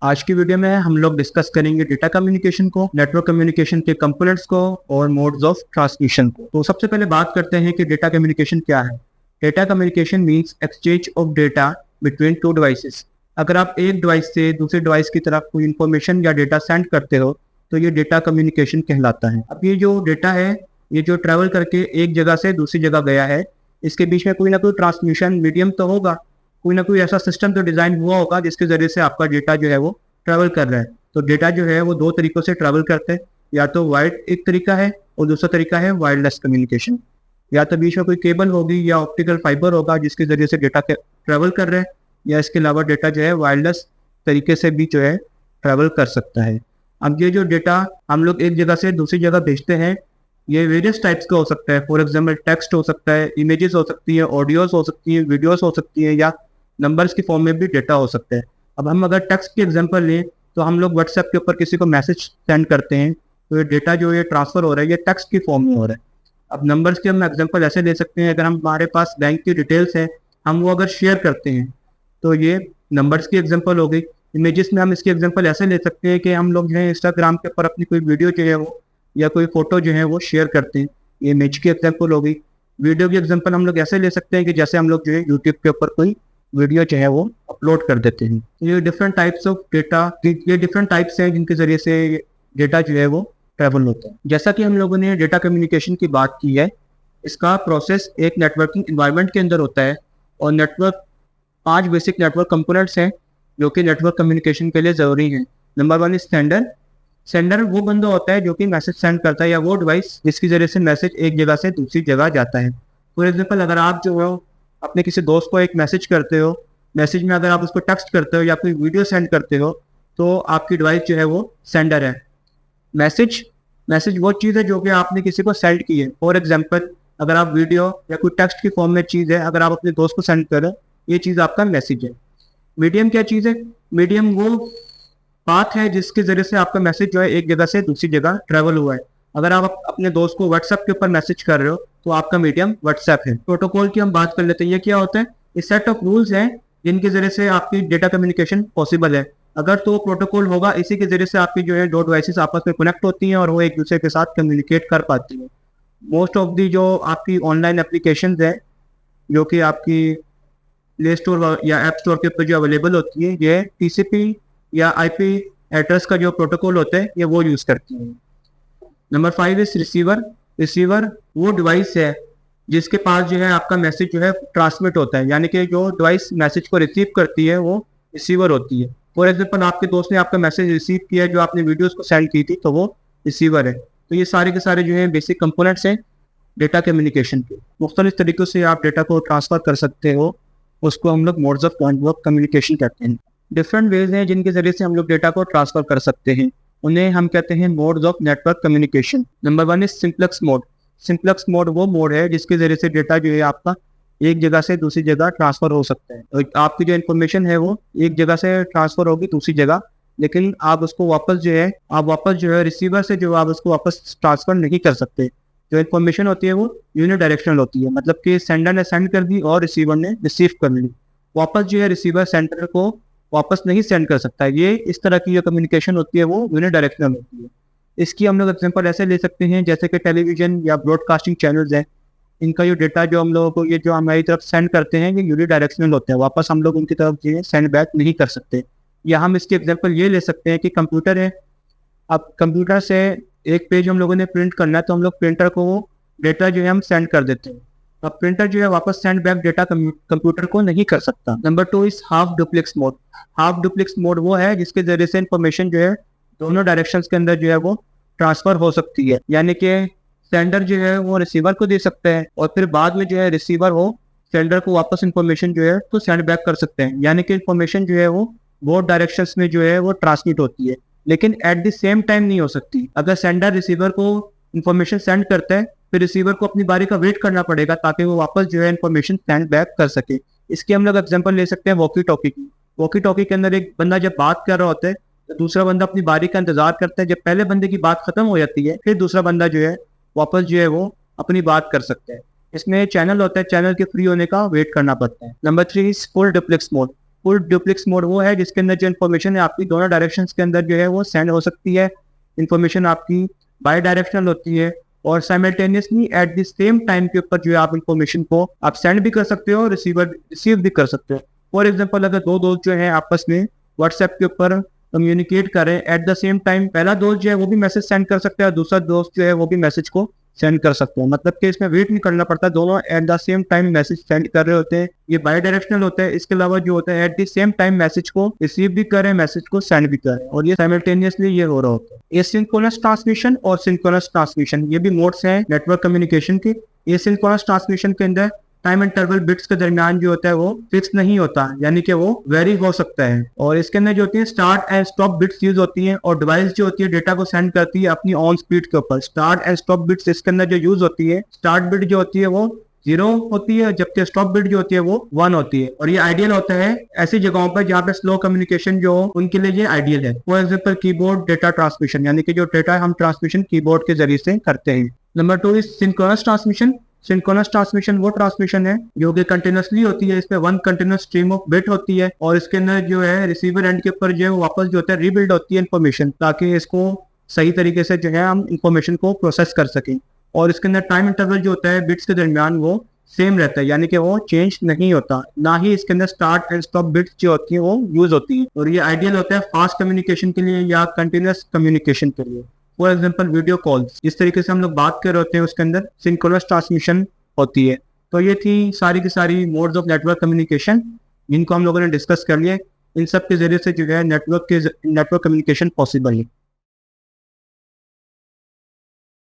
आज की वीडियो में हम लोग डिस्कस करेंगे डेटा कम्युनिकेशन को, नेटवर्क कम्युनिकेशन के कंपोनेंट्स को और मोड्स ऑफ ट्रांसमिशन को। तो सबसे पहले बात करते हैं कि डेटा कम्युनिकेशन क्या है। Data communication means exchange of data between two devices. अगर आप एक डिवाइस से दूसरे डिवाइस की तरफ कोई इन्फॉर्मेशन या डेटा सेंड करते हो तो ये डेटा कम्युनिकेशन कहलाता है। अब ये जो डेटा है, ये जो ट्रैवल करके एक जगह से दूसरी जगह गया है, इसके बीच में कोई ना कोई ट्रांसमिशन मीडियम तो होगा, कोई ना कोई ऐसा सिस्टम तो डिजाइन हुआ होगा जिसके जरिए से आपका डेटा जो है वो ट्रैवल कर रहा है। तो डेटा जो है वो दो तरीकों से ट्रैवल करते हैं, या तो वायर्ड एक तरीका है और दूसरा तरीका है वायरलेस कम्युनिकेशन। या तो बीच में कोई केबल होगी या ऑप्टिकल फाइबर होगा जिसके जरिए से डेटा ट्रैवल कर रहे हैं, या इसके अलावा डेटा जो है वायरलेस तरीके से भी जो है ट्रैवल कर सकता है। अब ये जो डेटा हम लोग एक जगह से दूसरी जगह भेजते हैं, ये वेरियस टाइप्स का हो सकता है। फॉर एग्जाम्पल टेक्स्ट हो सकता है, इमेजेस हो सकती है, ऑडियोज हो सकती है, वीडियोस हो सकती है, या नंबर्स की फॉर्म में भी डेटा हो सकता है। अब हम अगर टेक्स्ट की एग्जांपल लें तो हम लोग व्हाट्सएप के ऊपर किसी को मैसेज सेंड करते हैं, तो ये डेटा जो ये ट्रांसफर हो रहा है ये टेक्स्ट की फॉर्म में हो रहा है। अब नंबर्स की हम एग्जांपल ऐसे ले सकते हैं, अगर हमारे पास बैंक की डिटेल्स है, हम वो अगर शेयर करते हैं तो ये नंबर्स की एग्जांपल हो गई। इमेजेस में हम इसकी एग्जांपल ऐसे ले सकते हैं कि हम लोग जो है इंस्टाग्राम के ऊपर अपनी कोई वीडियो जो है वो या कोई फोटो जो है वो शेयर करते हैं, ये इमेज की एग्जांपल हो गई। वीडियो की एग्जांपल हम लोग ऐसे ले सकते हैं कि जैसे हम लोग जो है यूट्यूब के ऊपर कोई वीडियो जो है वो अपलोड कर देते हैं। ये डिफरेंट टाइप्स ऑफ डेटा, ये डिफरेंट टाइप्स हैं जिनके जरिए से डेटा जो है वो ट्रैवल होता है। जैसा कि हम लोगों ने डेटा कम्युनिकेशन की बात की है, इसका प्रोसेस एक नेटवर्किंग इन्वायरमेंट के अंदर होता है, और नेटवर्क 5 बेसिक नेटवर्क कंपोनेंट्स हैं जो कि नेटवर्क कम्युनिकेशन के लिए ज़रूरी हैं। Number 1 is sender. सेंडर वो बंदा होता है जो कि मैसेज सेंड करता है, या वो डिवाइस जिसके जरिए से मैसेज एक जगह से दूसरी जगह जाता है। फॉर एग्जाम्पल, अगर आप जो है अपने किसी दोस्त को एक मैसेज करते हो, मैसेज में अगर आप उसको टेक्स्ट करते हो या कोई वीडियो सेंड करते हो, तो आपकी डिवाइस जो है वो सेंडर है। मैसेज वो चीज़ है जो कि आपने किसी को सेंड की है। फॉर एग्जाम्पल, अगर आप वीडियो या कोई टेक्स्ट की फॉर्म में चीज़ है, अगर आप अपने दोस्त को सेंड कर रहे हो, ये चीज़ आपका मैसेज है। मीडियम क्या चीज़ है? मीडियम वो बात है जिसके जरिए से आपका मैसेज जो है एक जगह से दूसरी जगह ट्रैवल हुआ है। अगर आप अपने दोस्त को व्हाट्सएप के ऊपर मैसेज कर रहे हो तो आपका मीडियम व्हाट्सएप है। प्रोटोकॉल की हम बात कर लेते हैं। ये क्या होता है? इस सेट ऑफ रूल्स हैं जिनके जरिए से आपकी डेटा कम्युनिकेशन पॉसिबल है। अगर तो प्रोटोकॉल होगा, इसी के जरिए से आपकी जो है दो डिवाइसेस आपस में कनेक्ट होती हैं और वो एक दूसरे के साथ कम्युनिकेट कर पाती है। मोस्ट ऑफ दी जो आपकी ऑनलाइन एप्लीकेशन है जो कि आपकी प्ले स्टोर या ऐप स्टोर के ऊपर जो अवेलेबल होती है, ये TCP या IP एड्रेस का जो प्रोटोकॉल होता है ये वो यूज़ करती है। Number 5 is receiver. रिसीवर वो डिवाइस है जिसके पास जो है आपका मैसेज जो है ट्रांसमिट होता है, यानी कि जो डिवाइस मैसेज को रिसीव करती है वो रिसीवर होती है। फॉर एग्जाम्पल, आपके दोस्त ने आपका मैसेज रिसीव किया है, जो आपने वीडियोस को सेंड की थी, तो वो रिसीवर है। तो ये सारे के सारे जो है बेसिक कंपोनेंट्स हैं डेटा कम्युनिकेशन के। मुख्तलिफ तरीक़ों से आप डेटा को ट्रांसफ़र कर सकते हो, उसको हम लोग मोड्स ऑफ नेटवर्क कम्युनिकेशन कहते हैं। डिफरेंट वेज हैं जिनके जरिए से हम लोग डेटा को ट्रांसफर कर सकते हैं, उन्हें हम कहते हैं modes of network communication. Number 1 is simplex mode. Simplex mode वो मोड है जिसके जरिए से डेटा जो है आपका एक जगह से दूसरी जगह ट्रांसफर हो सकता है। तो आपकी जो इन्फॉर्मेशन है वो एक जगह से ट्रांसफर होगी दूसरी जगह, लेकिन आप उसको वापस जो है रिसीवर से जो आप उसको वापस ट्रांसफर नहीं कर सकते। जो इन्फॉर्मेशन होती है वो यूनिडायरेक्शनल होती है, मतलब कि सेंडर ने सेंड कर दी और रिसीवर ने रिसीव कर ली। वापस जो है रिसीवर सेंडर को वापस नहीं सेंड कर सकता है। ये इस तरह की जो कम्युनिकेशन होती है वो यूनिडायरेक्शनल होती है। इसकी हम लोग एग्जांपल ऐसे ले सकते हैं जैसे कि टेलीविजन या ब्रॉडकास्टिंग चैनल्स हैं, इनका जो डेटा जो हम लोगों को ये जो हमारी तरफ सेंड करते हैं ये यूनिडायरेक्शनल होते हैं, वापस हम लोग उनकी तरफ जो सेंड बैक नहीं कर सकते। या हम इसकी एग्जांपल ये ले सकते हैं कि कंप्यूटर है, अब कंप्यूटर से एक पेज हम लोगों ने प्रिंट करना है, तो हम लोग प्रिंटर को डेटा जो है हम सेंड कर देते हैं। अब प्रिंटर जो है वापस सेंड बैक डेटा कंप्यूटर को नहीं कर सकता। Number 2 is half duplex mode. Half duplex mode वो है जिसके जरिए से इंफॉर्मेशन जो है दोनों डायरेक्शंस के अंदर जो है वो ट्रांसफर हो सकती है, यानी कि सेंडर जो है वो रिसीवर को दे सकते हैं और फिर बाद में जो है रिसीवर वो सेंडर को वापस इंफॉर्मेशन जो है तो सेंड बैक कर सकते हैं, यानी कि इंफॉर्मेशन जो है वो बोथ डायरेक्शंस में जो है वो ट्रांसमिट होती है, लेकिन एट द सेम टाइम नहीं हो सकती। अगर सेंडर रिसीवर को इंफॉर्मेशन सेंड करता है, फिर रिसीवर को अपनी बारी का वेट करना पड़ेगा ताकि वो वापस जो है इन्फॉर्मेशन सेंड बैक कर सके। इसके हम लोग एग्जांपल ले सकते हैं वॉकी टॉकी की। वॉकी टॉकी के अंदर एक बंदा जब बात कर रहा होता है तो दूसरा बंदा अपनी बारी का इंतजार करता है, जब पहले बंदे की बात खत्म हो जाती है फिर दूसरा बंदा जो है वापस जो है वो अपनी बात कर सकता है। इसमें चैनल होता है, चैनल के फ्री होने का वेट करना पड़ता है। Number 3 is full duplex mode. Full duplex mode वो है जिसके अंदर जो इन्फॉर्मेशन है आपकी दोनों डायरेक्शन के अंदर जो है वो सेंड हो सकती है। इन्फॉर्मेशन आपकी बाई डायरेक्शनल होती है और simultaneously at the same time के ऊपर जो है आप इन्फॉर्मेशन को आप सेंड भी कर सकते हो और रिसीव भी कर सकते हो। फॉर एग्जाम्पल अगर दो दोस्त जो है आपस में व्हाट्सएप के ऊपर कम्युनिकेट करें एट द सेम टाइम, पहला दोस्त जो है वो भी मैसेज सेंड कर सकता है, दूसरा दोस्त जो है वो भी मैसेज को सेंड कर सकते हैं। मतलब कि इसमें वेट नहीं करना पड़ता, दोनों at the same time message send कर रहे होते हैं। ये बाई डायरेक्शनल होता है। इसके अलावा जो होता है at the same time message को रिसीव भी करें, मैसेज को सेंड भी करें और ये साइमल्टेनियसली ये हो रहा होता है। एसिंक्रोनस ट्रांसमिशन और सिंक्रोनस ट्रांसमिशन ये भी मोड्स हैं नेटवर्क कम्युनिकेशन के। एसिंक्रोनस ट्रांसमिशन के अंदर टाइम इंटरवल बिट्स के दरमियान जो होता है वो फिक्स नहीं होता, यानी कि वो वेरी हो सकता है। और इसके अंदर जो होती है start and stop bits use होती हैं और डिवाइस जो होती है डेटा को सेंड करती है अपनी ऑन स्पीड के ऊपर। स्टार्ट एंड स्टॉप बिट्स इसके अंदर जो यूज होती है, स्टार्ट बिट जो होती है वो 0 होती है जबकि स्टॉप बिट जो होती है वो 1 होती है। और ये आइडियल होता है ऐसी जगहों पर जहाँ पे स्लो कम्युनिकेशन जो उनके लिए ये आइडियल है। For example keyboard data transmission, यानी कि जो डेटा हम ट्रांसमिशन कीबोर्ड के जरिए से करते हैं। Number 2 is synchronous transmission. Synchronous transmission वो ट्रांसमिशन है जो कि कंटिन्यूसली होती है। इसमें one continuous stream of bit होती है और इसके अंदर जो है रिसीवर एंड के ऊपर जो है वापस जो होता है रीबिल्ड होती है इन्फॉर्मेशन, ताकि इसको सही तरीके से जो है हम इन्फॉर्मेशन को प्रोसेस कर सकें। और इसके अंदर टाइम इंटरवल जो होता है बिट्स के दरमियान वो सेम रहता है, यानी कि वो चेंज नहीं होता। ना ही इसके अंदर स्टार्ट एंड स्टॉप बिट्स जो होती है वो यूज होती है। और ये आइडियल होता है फास्ट कम्युनिकेशन के लिए या कंटिन्यूस कम्युनिकेशन के लिए। फॉर एग्जाम्पल वीडियो कॉल्स, जिस तरीके से हम लोग बात कर रहे होते हैं उसके अंदर सिंक्रोनस ट्रांसमिशन होती है। तो ये थी सारी की सारी मोड्स ऑफ नेटवर्क कम्युनिकेशन जिनको हम लोगों ने डिस्कस कर लिए। इन सब के जरिए से जो है नेटवर्क कम्युनिकेशन पॉसिबल है।